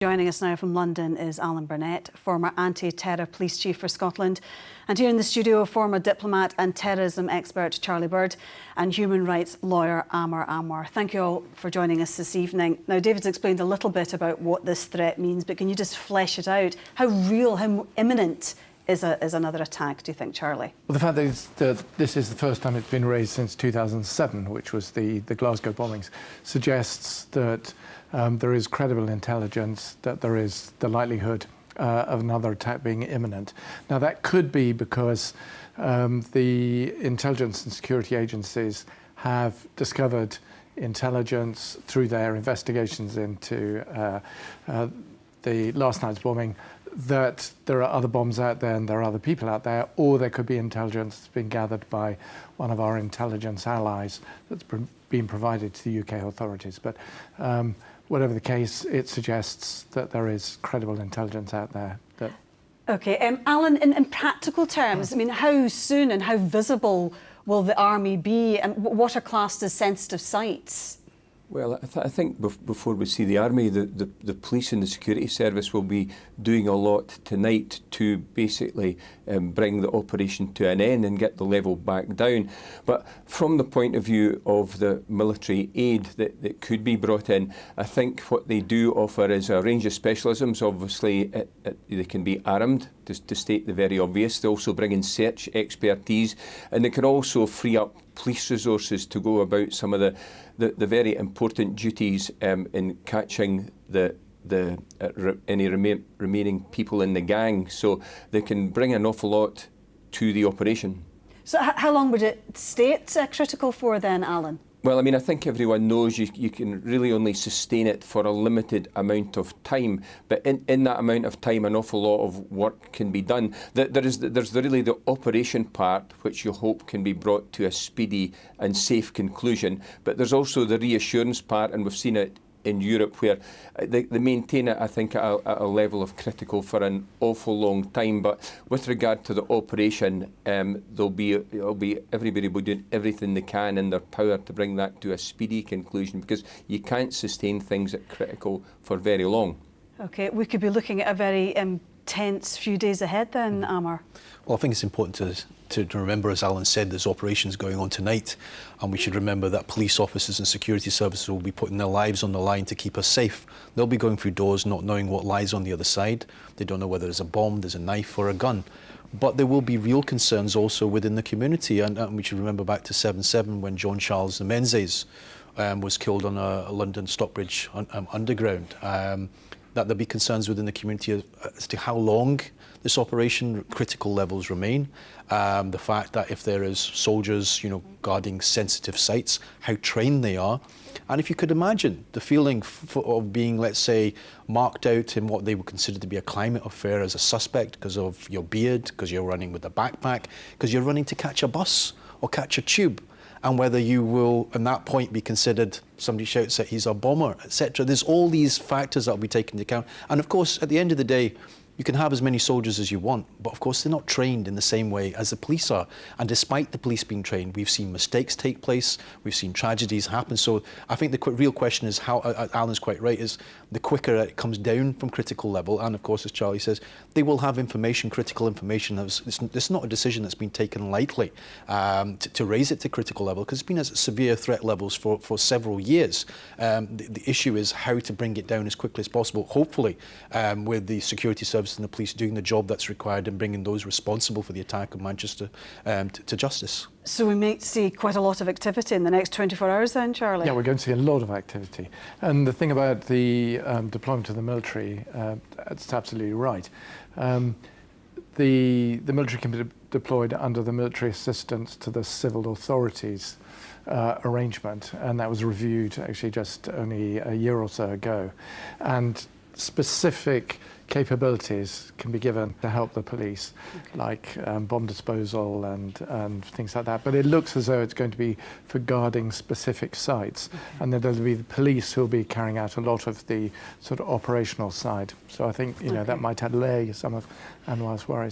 Joining us now from London is Allan Burnett, former anti-terror police chief for Scotland. And here in the studio, former diplomat and terrorism expert Charlie Bird and human rights lawyer Anwar. Thank you all for joining us this evening. Now, David's explained a little bit about what this threat means, but can you just flesh it out? How real, how imminent is another attack, do you think, Charlie? Well, the fact that this is the first time it's been raised since 2007, which was the Glasgow bombings, suggests that there is credible intelligence that there is the likelihood of another attack being imminent. Now, that could be because the intelligence and security agencies have discovered intelligence through their investigations into the last night's bombing that there are other bombs out there and there are other people out there, or there could be intelligence that's been gathered by one of our intelligence allies that's been provided to the UK authorities. But whatever the case, it suggests that there is credible intelligence out there. OK, Allan, in practical terms, I mean, how soon and how visible will the army be, and what are classed as sensitive sites? Well, I think before we see the army, the police and the security service will be doing a lot tonight to basically bring the operation to an end and get the level back down. But from the point of view of the military aid that could be brought in, I think what they do offer is a range of specialisms. Obviously, they can be armed, to state the very obvious. They also bring in search expertise, and they can also free up police resources to go about some of the very important duties in catching any remaining people in the gang. So they can bring an awful lot to the operation. So how long would it stay critical for then, Allan? Well, I mean, I think everyone knows you can really only sustain it for a limited amount of time. But in that amount of time, an awful lot of work can be done. There's really the operation part, which you hope can be brought to a speedy and safe conclusion. But there's also the reassurance part, and we've seen it in Europe, where they maintain it, I think, at a level of critical for an awful long time. But with regard to the operation, everybody will be doing everything they can in their power to bring that to a speedy conclusion, because you can't sustain things at critical for very long. OK, we could be looking at a very tense few days ahead then, Aamer. Well, I think it's important to remember, as Allan said, there's operations going on tonight, and we should remember that police officers and security services will be putting their lives on the line to keep us safe. They'll be going through doors not knowing what lies on the other side. They don't know whether there's a bomb, there's a knife or a gun. But there will be real concerns also within the community, and we should remember back to 7/7 when John Charles Menzies was killed on a London Stockbridge underground. That there'll be concerns within the community as to how long this operation critical levels remain. The fact that if there is soldiers, guarding sensitive sites, how trained they are. And if you could imagine the feeling of being, let's say, marked out in what they would consider to be a climate affair as a suspect because of your beard, because you're running with a backpack, because you're running to catch a bus or catch a tube, and whether you will, at that point, be considered, somebody shouts that he's a bomber, etc. There's all these factors that will be taken into account. And of course, at the end of the day, you can have as many soldiers as you want, but of course they're not trained in the same way as the police are. And despite the police being trained, we've seen mistakes take place, we've seen tragedies happen. So I think the real question is how, Alan's quite right, is the quicker it comes down from critical level, and of course, as Charlie says, they will have information, critical information. It's not a decision that's been taken lightly to raise it to critical level, because it's been at severe threat levels for several years. The issue is how to bring it down as quickly as possible, hopefully with the security service and the police doing the job that's required and bringing those responsible for the attack of Manchester to justice. So we might see quite a lot of activity in the next 24 hours then, Charlie? Yeah, we're going to see a lot of activity. And the thing about the deployment of the military, that's absolutely right. The military can be deployed under the military assistance to the civil authorities arrangement, and that was reviewed actually just only a year or so ago. And specific capabilities can be given to help the police, like bomb disposal and things like that. But it looks as though it's going to be for guarding specific sites, and then there'll be the police who'll be carrying out a lot of the sort of operational side. So I think that might allay some of Anwar's worries.